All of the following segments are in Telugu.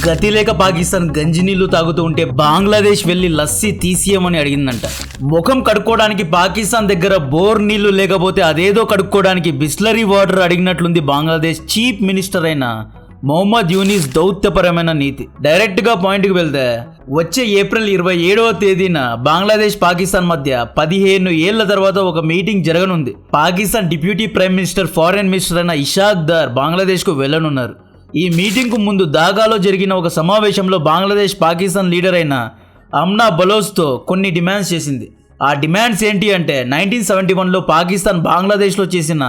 గతి లేక పాకిస్తాన్ గంజి నీళ్లు తాగుతూ ఉంటే బంగ్లాదేశ్ వెళ్లి లస్సీ తీసియమని అడిగిందంట. ముఖం కడుక్కోవడానికి పాకిస్తాన్ దగ్గర బోర్ నీళ్లు లేకపోతే అదేదో కడుక్కోవడానికి బిస్లరీ వాటర్ అడిగినట్లుంది బంగ్లాదేశ్ చీఫ్ మినిస్టర్ అయిన మొహమ్మద్ యూనిస్ దౌత్యపరమైన నీతి. డైరెక్ట్ గా పాయింట్ కి వెళ్తే వచ్చే ఏప్రిల్ 27వ తేదీన బంగ్లాదేశ్ పాకిస్తాన్ మధ్య 15 ఏళ్ల తర్వాత ఒక మీటింగ్ జరగనుంది. Pakistan deputy prime minister foreign minister అయిన ఇషాక్ దార్ బంగ్లాదేశ్ కు వెళ్లనున్నారు. ఈ మీటింగ్ కు ముందు ఢాకాలో జరిగిన ఒక సమావేశంలో బంగ్లాదేశ్ పాకిస్తాన్ లీడర్ అయిన అమ్నా బలోచ్తో కొన్ని డిమాండ్స్ చేసింది. ఆ డిమాండ్స్ ఏంటి అంటే 1971లో పాకిస్తాన్ బంగ్లాదేశ్లో చేసిన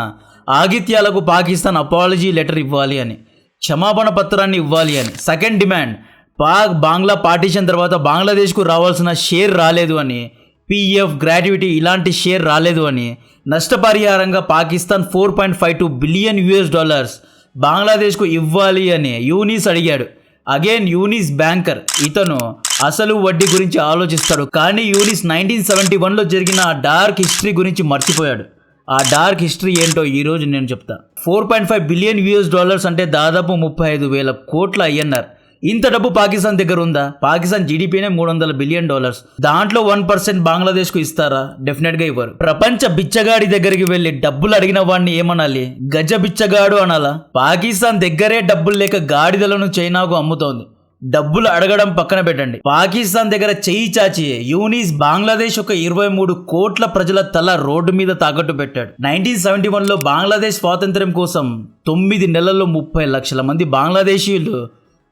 ఆగిత్యాలకు పాకిస్తాన్ అపాలజీ లెటర్ ఇవ్వాలి అని, క్షమాపణ పత్రాన్ని ఇవ్వాలి అని. Second demand, Pak Bangla partition తర్వాత బంగ్లాదేశ్కు రావాల్సిన షేర్ రాలేదు అని, పిఎఫ్ గ్రాట్యుటీ ఇలాంటి షేర్ రాలేదు అని, నష్టపరిహారంగా పాకిస్తాన్ $4.52 బిలియన్ బంగ్లాదేశ్కు ఇవ్వాలి అని యూనిస్ అడిగాడు. అగైన్ యూనిస్ బ్యాంకర్, ఇతను అసలు వడ్డీ గురించి ఆలోచిస్తాడు. కానీ యూనిస్ 1971లో జరిగిన ఆ డార్క్ హిస్టరీ గురించి మర్చిపోయాడు. ఆ డార్క్ హిస్టరీ ఏంటో ఈరోజు నేను చెప్తా. $4.5 బిలియన్ అంటే దాదాపు 35,000 కోట్ల INR. ఇంత డబ్బు పాకిస్తాన్ దగ్గర ఉందా? పాకిస్తాన్ జీడిపినే $300 బిలియన్. దాంట్లో 1% బంగ్లాదేశ్కు ఇస్తారా? డెఫినెట్ గా ఇవ్వరు. ప్రపంచ బిచ్చగాడి దగ్గరికి వెళ్ళి డబ్బులు అడిగిన వాడిని ఏమనాలి? గజ బిచ్చగాడు అనాలా? పాకిస్తాన్ దగ్గరే డబ్బులు లేక గాడిదలను చైనాకు అమ్ముతోంది. డబ్బులు అడగడం పక్కన పెట్టండి, పాకిస్తాన్ దగ్గర చెయ్యి చాచి యూనిస్ బంగ్లాదేశ్ ఒక 23 కోట్ల ప్రజల తల రోడ్డు మీద తాకట్టు పెట్టాడు. 1971లో బంగ్లాదేశ్ స్వాతంత్ర్యం కోసం 9 నెలల్లో 30 లక్షల మంది బంగ్లాదేశీయులు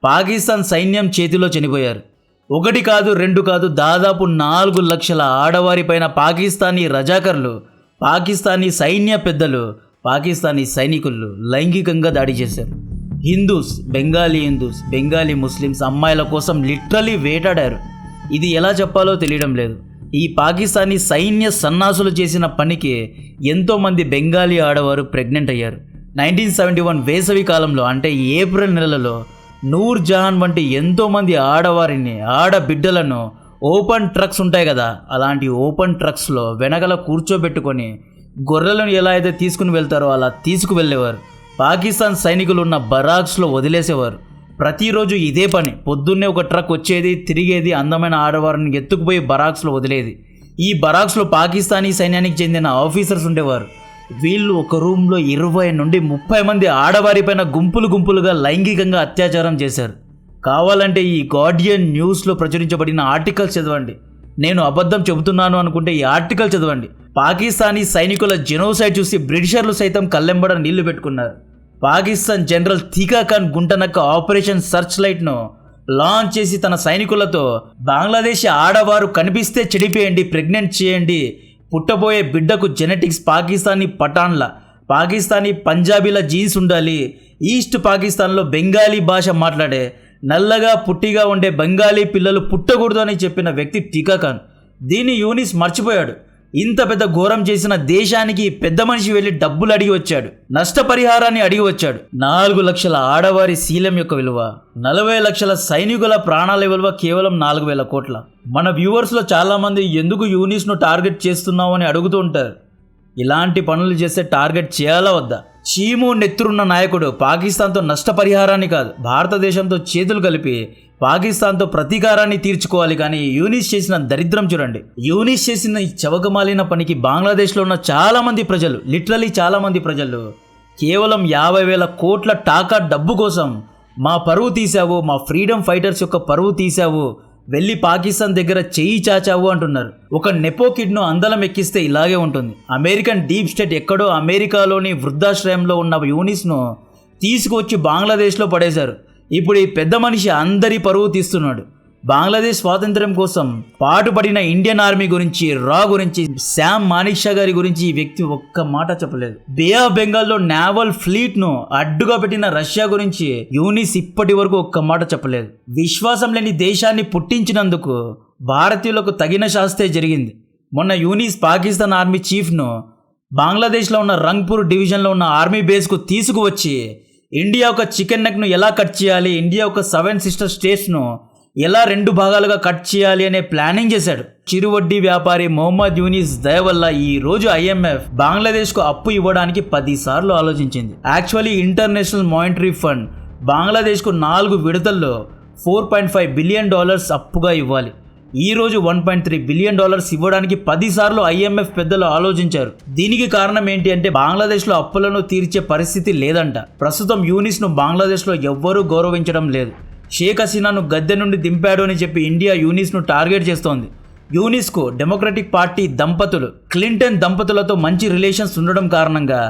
పాకిస్తాన్ సైన్యం చేతిలో చనిపోయారు. 1 కాదు 2 కాదు, దాదాపు 4 లక్షల ఆడవారి పైన పాకిస్తానీ రజాకర్లు, పాకిస్తానీ సైన్య పెద్దలు, పాకిస్తానీ సైనికులు లైంగికంగా దాడి చేశారు. హిందూస్, బెంగాలీ ముస్లిమ్స్ అమ్మాయిల కోసం లిటరలీ వేటాడారు. ఇది ఎలా చెప్పాలో తెలియడం లేదు. ఈ పాకిస్తానీ సైన్య సన్నాసులు చేసిన పనికి ఎంతోమంది బెంగాలీ ఆడవారు ప్రెగ్నెంట్ అయ్యారు. 1971 వేసవి కాలంలో అంటే ఏప్రిల్ నెలలో నూర్ జహాన్ వంటి ఎంతోమంది ఆడవారిని, ఆడబిడ్డలను ఓపెన్ ట్రక్స్ ఉంటాయి కదా, అలాంటి ఓపెన్ ట్రక్స్లో వెనకల కూర్చోబెట్టుకొని గొర్రెలను ఎలా అయితే తీసుకుని వెళ్తారో అలా తీసుకువెళ్ళేవారు. పాకిస్తాన్ సైనికులు ఉన్న బరాక్స్లో వదిలేసేవారు. ప్రతిరోజు ఇదే పని. పొద్దున్నే ఒక ట్రక్ వచ్చేది, తిరిగేది, అందమైన ఆడవారిని ఎత్తుకుపోయి బరాక్స్లో వదిలేది. ఈ బరాక్స్లో పాకిస్తానీ సైన్యానికి చెందిన ఆఫీసర్స్ ఉండేవారు. వీళ్ళు ఒక రూమ్లో 20 నుండి 30 మంది ఆడవారిపైన గుంపులుగా లైంగికంగా అత్యాచారం చేశారు. కావాలంటే ఈ గార్డియన్ న్యూస్లో ప్రచురించబడిన ఆర్టికల్స్ చదవండి. నేను అబద్ధం చెబుతున్నాను అనుకుంటే ఈ ఆర్టికల్ చదవండి. పాకిస్తానీ సైనికుల జెనోసైడ్ చూసి బ్రిటిషర్లు సైతం కళ్ళెంబడ నీళ్లు పెట్టుకున్నారు. పాకిస్తాన్ జనరల్ తీకా ఖాన్ గుంటనక్క ఆపరేషన్ సర్చ్ లైట్ను లాంచ్ చేసి తన సైనికులతో బంగ్లాదేశ్ ఆడవారు కనిపిస్తే చెడిపేయండి, ప్రెగ్నెంట్ చేయండి, పుట్టబోయే బిడ్డకు జెనెటిక్స్ పాకిస్తానీ పఠాన్ల, పాకిస్తానీ పంజాబీల జీన్స్ ఉండాలి, ఈస్ట్ పాకిస్తాన్లో బెంగాలీ భాష మాట్లాడే నల్లగా పుట్టిగా ఉండే బెంగాలీ పిల్లలు పుట్టకూడదు అని చెప్పిన వ్యక్తి టీకా ఖాన్. దీన్ని యూనిస్ మర్చిపోయాడు. ఇంత పెద్ద ఘోరం చేసిన దేశానికి పెద్ద మనిషి వెళ్ళి డబ్బులు అడిగి వచ్చాడు, నష్టపరిహారాన్ని అడిగి వచ్చాడు. 4 లక్షల ఆడవారి శీలం యొక్క విలువ, 40 లక్షల సైనికుల ప్రాణాల విలువ కేవలం 4,000 కోట్ల. మన వ్యూవర్స్లో చాలామంది ఎందుకు యూనిస్ను టార్గెట్ చేస్తున్నావు అని అడుగుతూ ఉంటారు. ఇలాంటి పనులు చేస్తే టార్గెట్ చేయాలా వద్దా? చీము నెత్తురున్న నాయకుడు పాకిస్తాన్తో నష్టపరిహారాన్ని కాదు, భారతదేశంతో చేతులు కలిపి పాకిస్తాన్తో ప్రతీకారాన్ని తీర్చుకోవాలి. కానీ యూనిస్ చేసిన దరిద్రం చూడండి. యూనిస్ చేసిన ఈ చవకమాలిన పనికి బంగ్లాదేశ్లో ఉన్న చాలామంది ప్రజలు, లిటరలీ చాలామంది ప్రజలు కేవలం 50,000 కోట్ల టాకా డబ్బు కోసం మా పరువు తీసావు, మా ఫ్రీడమ్ ఫైటర్స్ యొక్క పరువు తీసావు, వెళ్ళి పాకిస్తాన్ దగ్గర చెయ్యి చాచావు అంటున్నారు. ఒక నెపో కిడ్ను అందలం ఎక్కిస్తే ఇలాగే ఉంటుంది. అమెరికన్ డీప్ స్టేట్ ఎక్కడో అమెరికాలోని వృద్ధాశ్రయంలో ఉన్న యూనిస్ను తీసుకువచ్చి బంగ్లాదేశ్లో పడేశారు. ఇప్పుడు ఈ పెద్ద మనిషి అందరి పరువు తీస్తున్నాడు. బంగ్లాదేశ్ స్వాతంత్ర్యం కోసం పాటుపడిన ఇండియన్ ఆర్మీ గురించి, రా గురించి, శామ్ మానిక్షా గారి గురించి ఈ వ్యక్తి ఒక్క మాట చెప్పలేదు. బే ఆఫ్ బెంగాల్లో నేవల్ ఫ్లీట్ను అడ్డుగా పెట్టిన రష్యా గురించి యూనిస్ ఇప్పటి వరకు ఒక్క మాట చెప్పలేదు. విశ్వాసం లేని దేశాన్ని పుట్టించినందుకు భారతీయులకు తగిన శాస్తే జరిగింది. మొన్న యూనిస్ పాకిస్తాన్ ఆర్మీ చీఫ్ను బంగ్లాదేశ్లో ఉన్న రంగ్పూర్ డివిజన్లో ఉన్న ఆర్మీ బేస్కు తీసుకువచ్చి ఇండియా ఒక చికెన్ నెక్ను ఎలా కట్ చేయాలి, ఇండియా ఒక 7 సిస్టర్ స్టేట్స్ను ఎలా 2 భాగాలుగా కట్ చేయాలి అనే ప్లానింగ్ చేశాడు. చిరువడ్డీ వ్యాపారి మొహమ్మద్ యూనిస్ దయ వల్ల ఈ రోజు IMF బంగ్లాదేశ్కు అప్పు ఇవ్వడానికి 10 సార్లు ఆలోచించింది. యాక్చువల్లీ ఇంటర్నేషనల్ మానిటరీ ఫండ్ బంగ్లాదేశ్కు 4 విడతల్లో $4.5 బిలియన్ అప్పుగా ఇవ్వాలి. ఈరోజు $1.3 బిలియన్ ఇవ్వడానికి 10 సార్లు IMF పెద్దలు ఆలోచించారు. దీనికి కారణం ఏంటి అంటే బంగ్లాదేశ్లో అప్పులను తీర్చే పరిస్థితి లేదంట. ప్రస్తుతం యూనిస్ను బంగ్లాదేశ్లో ఎవ్వరూ గౌరవించడం లేదు. షేక్ హసీనాను గద్దె నుండి దింపాడు అని చెప్పి ఇండియా యూనిస్ను టార్గెట్ చేస్తోంది. యూనిస్కు డెమోక్రటిక్ పార్టీ దంపతులు క్లింటన్ దంపతులతో మంచి రిలేషన్స్ ఉండడం కారణంగా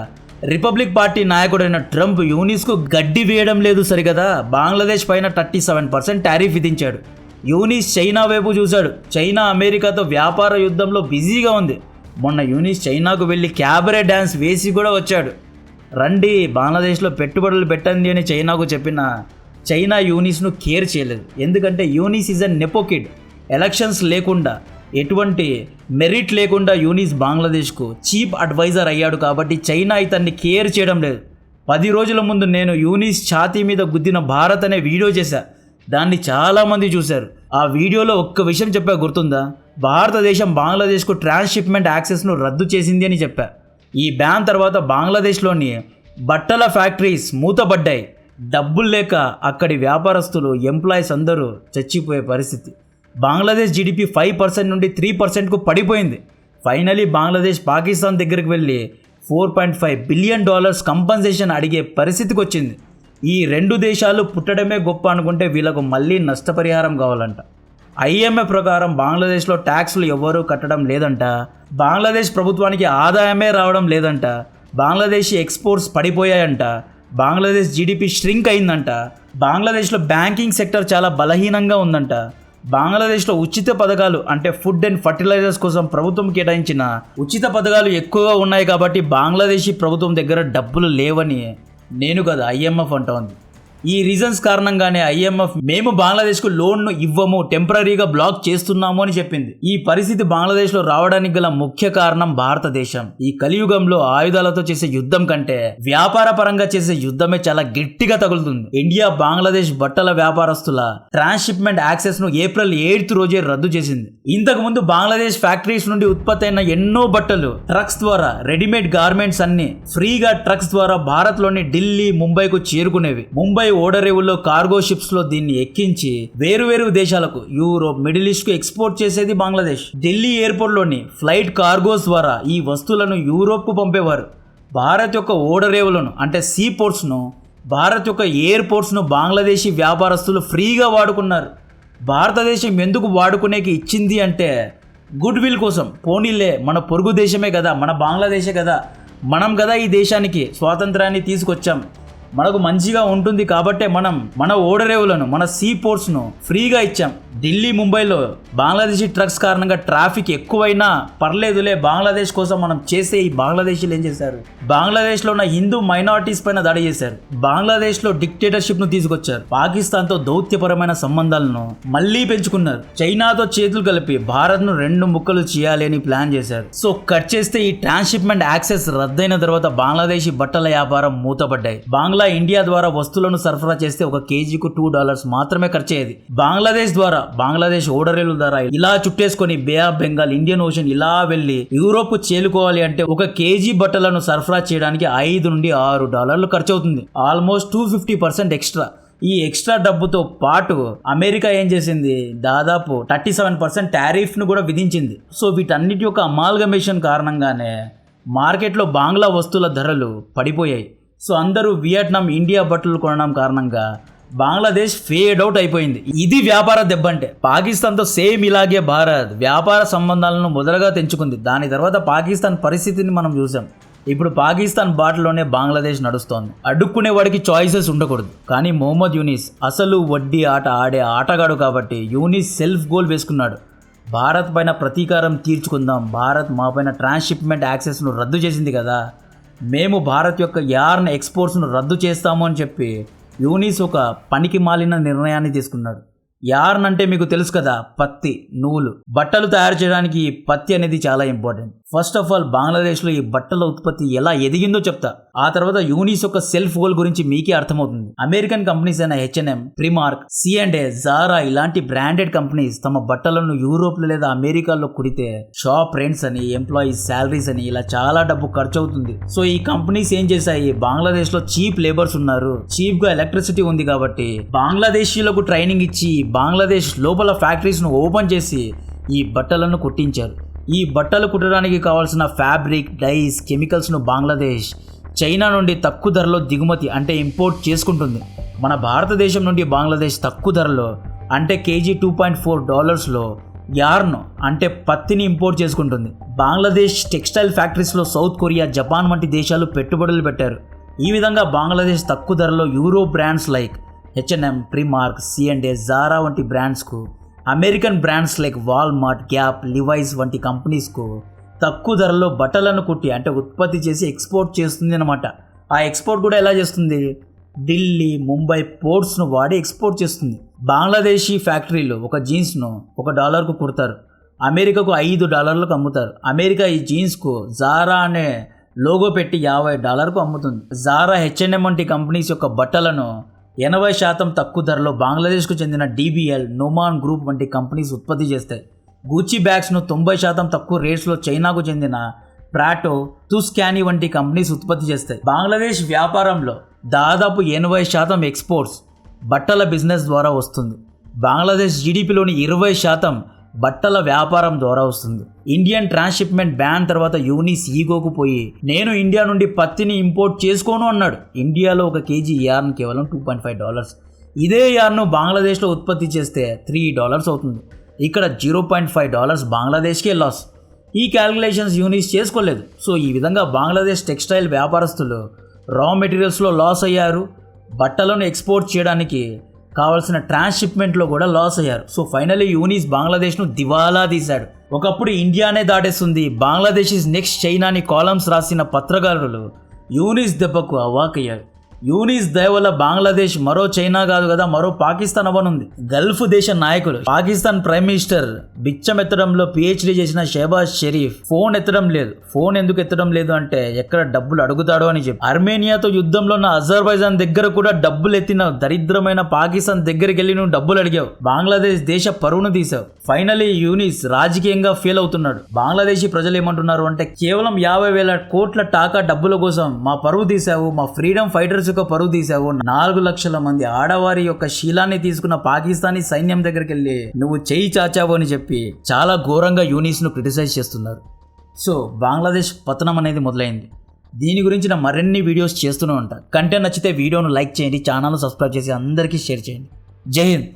రిపబ్లిక్ పార్టీ నాయకుడైన ట్రంప్ యూనిస్కు గడ్డి వేయడం లేదు సరిగదా, బంగ్లాదేశ్ పైన 37% టారిఫ్ విధించాడు. యూనిస్ చైనా వైపు చూశాడు. చైనా అమెరికాతో వ్యాపార యుద్ధంలో బిజీగా ఉంది. మొన్న యూనిస్ చైనాకు వెళ్ళి క్యాబరే డ్యాన్స్ వేసి కూడా వచ్చాడు. రండి బంగ్లాదేశ్లో పెట్టుబడులు పెట్టండి అని చైనాకు చెప్పిన చైనా యూనిస్ను కేర్ చేయలేదు. ఎందుకంటే యూనిస్ ఈజ్ అ నెపోకిడ్. ఎలక్షన్స్ లేకుండా ఎటువంటి మెరిట్ లేకుండా యూనిస్ బంగ్లాదేశ్కు చీప్ అడ్వైజర్ అయ్యాడు కాబట్టి చైనా ఇతన్ని కేర్ చేయడం లేదు. 10 రోజుల ముందు నేను యూనిస్ ఛాతీ మీద గుద్దిన భారత్ అనే వీడియో చేశా. దాన్ని చాలామంది చూశారు. ఆ వీడియోలో ఒక్క విషయం చెప్పా, గుర్తుందా? భారతదేశం బంగ్లాదేశ్కు ట్రాన్స్షిప్మెంట్ యాక్సెస్ను రద్దు చేసింది అని చెప్పా. ఈ బ్యాన్ తర్వాత బంగ్లాదేశ్లోని బట్టల ఫ్యాక్టరీస్ మూతపడ్డాయి. డబ్బులు లేక అక్కడి వ్యాపారస్తులు ఎంప్లాయీస్ అందరూ చచ్చిపోయే పరిస్థితి. బంగ్లాదేశ్ GDP 5% నుండి 3%కు పడిపోయింది. ఫైనలీ బంగ్లాదేశ్ పాకిస్తాన్ దగ్గరికి వెళ్ళి $4.5 బిలియన్ కంపన్సేషన్ అడిగే పరిస్థితికి వచ్చింది. ఈ 2 దేశాలు పుట్టడమే గొప్ప అనుకుంటే వీళ్ళకు మళ్ళీ నష్టపరిహారం కావాలంట. IMF ప్రకారం బంగ్లాదేశ్లో ట్యాక్స్లు ఎవరూ కట్టడం లేదంట. బంగ్లాదేశ్ ప్రభుత్వానికి ఆదాయమే రావడం లేదంట. బంగ్లాదేశీ ఎక్స్పోర్ట్స్ పడిపోయాయంట. బంగ్లాదేశ్ GDP ష్రింక్ అయిందంట. బంగ్లాదేశ్లో బ్యాంకింగ్ సెక్టర్ చాలా బలహీనంగా ఉందంట. బంగ్లాదేశ్లో ఉచిత పథకాలు అంటే ఫుడ్ అండ్ ఫర్టిలైజర్స్ కోసం ప్రభుత్వం కేటాయించిన ఉచిత పథకాలు ఎక్కువగా ఉన్నాయి కాబట్టి బంగ్లాదేశీ ప్రభుత్వం దగ్గర డబ్బులు లేవని నేను కదా IMF అంటోంది. ఈ రీజన్స్ కారణంగానే IMF మేము బంగ్లాదేశ్కు లోన్ను ఇవ్వము, టెంపరీగా బ్లాక్ చేస్తున్నాము అని చెప్పింది. ఈ పరిస్థితి బంగ్లాదేశ్లో రావడానికి గల ముఖ్య కారణం భారతదేశం. ఈ కలియుగంలో ఆయుధాలతో చేసే యుద్ధం కంటే వ్యాపార పరంగా చేసే యుద్ధమే చాలా గట్టిగా తగులుతుంది. ఇండియా బంగ్లాదేశ్ బట్టల వ్యాపారస్తుల ట్రాన్స్షిప్మెంట్ యాక్సెస్ ను ఏప్రిల్ 8th రోజే రద్దు చేసింది. ఇంతకు ముందు బంగ్లాదేశ్ ఫ్యాక్టరీస్ నుండి ఉత్పత్తి అయిన ఎన్నో బట్టలు ట్రక్స్ ద్వారా, రెడీమేడ్ గార్మెంట్స్ అన్ని ఫ్రీగా ట్రక్స్ ద్వారా భారత్లోని ఢిల్లీ, ముంబైకు చేరుకునేవి. ముంబై ఓడరేవుల్లో కార్గో షిప్స్ లో దీన్ని ఎక్కించి వేరు దేశాలకు, యూరోప్, మిడిల్ ఈస్ట్ కు ఎక్స్పోర్ట్ చేసేది బంగ్లాదేశ్. ఢిల్లీ ఎయిర్పోర్ట్ లోని ఫ్లైట్ కార్గోస్ ద్వారా ఈ వస్తువులను యూరోప్ కు పంపేవారు. భారత్ యొక్క ఓడరేవులను అంటే సీ పోర్ట్స్ ను, భారత్ యొక్క ఎయిర్పోర్ట్స్ ను బంగ్లాదేశీ వ్యాపారస్తులు ఫ్రీగా వాడుకున్నారు. భారతదేశం ఎందుకు వాడుకునేకి ఇచ్చింది అంటే గుడ్ విల్ కోసం. పోనీలే మన పొరుగు దేశమే కదా, మన బంగ్లాదేశే కదా, మనం కదా ఈ దేశానికి స్వాతంత్రాన్ని తీసుకొచ్చాం, మనకు మంచిగా ఉంటుంది కాబట్టే మనం మన ఓడరేవులను, మన సీ పోర్ట్స్ను ఫ్రీగా ఇచ్చాం. ఢిల్లీ, ముంబైలో బంగ్లాదేశీ ట్రక్స్ కారణంగా ట్రాఫిక్ ఎక్కువైనా పర్లేదులే, బంగ్లాదేశ్ కోసం మనం చేసే ఈ బంగ్లాదేశీలు ఏం చేశారు? బంగ్లాదేశ్లో ఉన్న హిందూ మైనారిటీస్ పైన దాడి చేశారు. బంగ్లాదేశ్లో డిక్టేటర్షిప్ను తీసుకొచ్చారు. పాకిస్తాన్తో దౌత్యపరమైన సంబంధాలను మళ్ళీ పెంచుకున్నారు. చైనాతో చేతులు కలిపి భారత్ను 2 ముక్కలు చేయాలి అని ప్లాన్ చేశారు. సో కట్ చేస్తే ఈ ట్రాన్స్షిప్మెంట్ యాక్సెస్ రద్దయిన తర్వాత బంగ్లాదేశీ బట్టల వ్యాపారం మూతపడ్డాయి. ఇండియా ద్వారా వస్తువులను సరఫరా చేస్తే ఒక కేజీకు $2 మాత్రమే ఖర్చయ్యేది. బంగ్లాదేశ్ ద్వారా, బంగ్లాదేశ్ ఓడరేవుల ద్వారా ఇలా చుట్టేసుకొని బే ఆఫ్ బెంగాల్, ఇండియన్ ఓషన్ ఇలా వెళ్ళి యూరోప్ చేరుకోవాలి అంటే ఒక కేజీ బట్టలను సరఫరా చేయడానికి $5 నుండి $6 ఖర్చు అవుతుంది. Almost 250% extra. ఈ ఎక్స్ట్రా డబ్బుతో పాటు అమెరికా ఏం చేసింది, దాదాపు 37% టారిఫ్ను కూడా విధించింది. సో వీటన్నిటి యొక్క అమాల్గమేషన్ కారణంగానే మార్కెట్లో బాంగ్లా వస్తువుల ధరలు పడిపోయాయి. సో అందరూ వియట్నాం, ఇండియా బట్టలు కొనడం కారణంగా బంగ్లాదేశ్ ఫేడ్ అవుట్ అయిపోయింది. ఇది వ్యాపార దెబ్బ అంటే. పాకిస్తాన్తో సేమ్ ఇలాగే భారత్ వ్యాపార సంబంధాలను మొదలుగా తెంచుకుంది. దాని తర్వాత పాకిస్తాన్ పరిస్థితిని మనం చూసాం. ఇప్పుడు పాకిస్తాన్ బాటలోనే బంగ్లాదేశ్ నడుస్తోంది. అడుక్కునే వాడికి చాయిసెస్ ఉండకూడదు. కానీ మొహమ్మద్ యూనిస్ అసలు వడ్డీ ఆట ఆడే ఆటగాడు కాబట్టి యూనిస్ సెల్ఫ్ గోల్ వేసుకున్నాడు. భారత్ పైన ప్రతీకారం తీర్చుకుందాం, భారత్ మా పైన ట్రాన్స్షిప్మెంట్ యాక్సెస్ను రద్దు చేసింది కదా, మేము భారత్ యొక్క యార్న్ ఎక్స్పోర్ట్స్ను రద్దు చేస్తాము అని చెప్పి యూనిస్ ఒక పనికి మాలిన నిర్ణయాన్ని తీసుకున్నాడు. యార్న్ అంటే మీకు తెలుసు కదా, పత్తి, నూలు. బట్టలు తయారు చేయడానికి ఈ పత్తి అనేది చాలా ఇంపార్టెంట్. ఫస్ట్ ఆఫ్ ఆల్ బంగ్లాదేశ్లో ఈ బట్టల ఉత్పత్తి ఎలా ఎదిగిందో చెప్తా. ఆ తర్వాత యూనిస్ యొక్క సెల్ఫ్ గోల్ గురించి మీకే అర్థమవుతుంది. అమెరికన్ కంపెనీస్ అయిన H&M, ప్రిమార్క్, C&A, జారా ఇలాంటి బ్రాండెడ్ కంపెనీస్ తమ బట్టలను యూరోప్ లేదా అమెరికాలో కుడితే షాప్ రెంట్స్ అని, ఎంప్లాయీస్ శాలరీస్ అని ఇలా చాలా డబ్బు ఖర్చు అవుతుంది. సో ఈ కంపెనీస్ ఏం చేశాయి, బంగ్లాదేశ్ లో చీప్ లేబర్స్ ఉన్నారు, చీప్ గా ఎలక్ట్రిసిటీ ఉంది కాబట్టి బంగ్లాదేశీలకు ట్రైనింగ్ ఇచ్చి బంగ్లాదేశ్ లోపల ఫ్యాక్టరీస్ ను ఓపెన్ చేసి ఈ బట్టలను కుట్టించారు. ఈ బట్టలు కుట్టడానికి కావాల్సిన ఫ్యాబ్రిక్, డైస్, కెమికల్స్ ను బంగ్లాదేశ్ చైనా నుండి తక్కువ ధరలో దిగుమతి అంటే ఇంపోర్ట్ చేసుకుంటుంది. మన భారతదేశం నుండి బంగ్లాదేశ్ తక్కువ ధరలో అంటే కేజీ $2.4 యార్న్ అంటే పత్తిని ఇంపోర్ట్ చేసుకుంటుంది. బంగ్లాదేశ్ టెక్స్టైల్ ఫ్యాక్టరీస్లో సౌత్ కొరియా, జపాన్ వంటి దేశాలు పెట్టుబడులు పెట్టారు. ఈ విధంగా బంగ్లాదేశ్ తక్కువ ధరలో Europe brands like H&M, Primark, C&A, Zara వంటి బ్రాండ్స్కు, American brands like Walmart, Gap, Levi's వంటి కంపెనీస్కు తక్కువ ధరలో బట్టలను కుట్టి అంటే ఉత్పత్తి చేసి ఎక్స్పోర్ట్ చేస్తుంది అన్నమాట. ఆ ఎక్స్పోర్ట్ కూడా ఎలా చేస్తుంది, ఢిల్లీ, ముంబై పోర్ట్స్ను వాడి ఎక్స్పోర్ట్ చేస్తుంది. బంగ్లాదేశీ ఫ్యాక్టరీలు ఒక జీన్స్ను $1కు కుడతారు, అమెరికాకు $5కు అమ్ముతారు. అమెరికా ఈ జీన్స్కు జారా అనే లోగో పెట్టి $50కు అమ్ముతుంది. జారా, H&M వంటి కంపెనీస్ యొక్క బట్టలను 80% తక్కువ ధరలో బంగ్లాదేశ్కు చెందిన DBL, నోమాన్ గ్రూప్ వంటి కంపెనీస్ ఉత్పత్తి చేస్తాయి. గూచి బ్యాగ్స్ను 90% తక్కువ రేట్స్లో చైనాకు చెందిన ప్రాటో, తుస్కానీ వంటి కంపెనీస్ ఉత్పత్తి చేస్తాయి. బంగ్లాదేశ్ వ్యాపారంలో దాదాపు 80% ఎక్స్పోర్ట్స్ బట్టల బిజినెస్ ద్వారా వస్తుంది. బంగ్లాదేశ్ జీడిపిలోని 20% బట్టల వ్యాపారం ద్వారా వస్తుంది. ఇండియన్ ట్రాన్స్షిప్మెంట్ బ్యాన్ తర్వాత యూనిస్ ఈగోకు పోయి నేను ఇండియా నుండి పత్తిని ఇంపోర్ట్ చేసుకోను అన్నాడు. ఇండియాలో ఒక కేజీ యార్న్ కేవలం $2.5. ఇదే యార్ను బంగ్లాదేశ్లో ఉత్పత్తి చేస్తే $3 అవుతుంది. ఇక్కడ $0.5 బంగ్లాదేశ్కే లాస్. ఈ క్యాలిక్యులేషన్స్ యూనిస్ చేసుకోలేదు. సో ఈ విధంగా బంగ్లాదేశ్ టెక్స్టైల్ వ్యాపారస్తులు రా మెటీరియల్స్లో లాస్ అయ్యారు, బట్టలను ఎక్స్పోర్ట్ చేయడానికి కావాల్సిన ట్రాన్స్షిప్మెంట్లో కూడా లాస్ అయ్యారు. సో ఫైనలీ యూనిస్ బంగ్లాదేశ్ను దివాలా తీశాడు. ఒకప్పుడు ఇండియానే దాటేస్తుంది, బంగ్లాదేశ్ ఇస్ నెక్స్ట్ చైనా అని కాలమ్స్ రాసిన పత్రకారులు యూనిస్ దెబ్బకు అవాకయ్యారు. యూనిస్ దయ వల్ల బంగ్లాదేశ్ మరో చైనా కాదు కదా, మరో పాకిస్తాన్ అవ్వనుంది. గల్ఫ్ దేశ నాయకులు, పాకిస్తాన్ ప్రైమ్ మినిస్టర్ బిచ్చం ఎత్తడంలో PhD చేసిన షెహబాజ్ షరీఫ్ ఫోన్ ఎత్తడం లేదు. ఫోన్ ఎందుకు ఎత్తడం లేదు అంటే ఎక్కడ డబ్బులు అడుగుతాడో అని చెప్పి. అర్మేనియాతో యుద్ధంలో ఉన్న అజర్బైజాన్ దగ్గర కూడా డబ్బులు ఎత్తిన దరిద్రమైన పాకిస్తాన్ దగ్గరికి వెళ్ళి నువ్వు డబ్బులు అడిగావు, బంగ్లాదేశ్ దేశ పరువును తీసావు. ఫైనలీ యూనిస్ రాజకీయంగా ఫెయిల్ అవుతున్నాడు. బంగ్లాదేశీ ప్రజలు ఏమంటున్నారు అంటే కేవలం 50,000 కోట్ల టాకా డబ్బుల కోసం మా పరువు తీసావు, మా ఫ్రీడమ్ ఫైటర్స్ యొక్క పరువు తీసావు, 4 లక్షల మంది ఆడవారి యొక్క శీలాన్ని తీసుకున్న పాకిస్తానీ సైన్యం దగ్గరికి వెళ్ళి నువ్వు చేయి చాచావు అని చెప్పి చాలా ఘోరంగా యూనిస్ ను క్రిటిసైజ్ చేస్తున్నారు. సో బంగ్లాదేశ్ పతనం అనేది మొదలైంది. దీని గురించిన మరిన్ని వీడియోస్ చేస్తూనే ఉంటా. కంటెంట్ నచ్చితే వీడియోను లైక్ చేయండి, ఛానల్ సబ్స్క్రైబ్ చేసి అందరికీ షేర్ చేయండి. జై హింద్.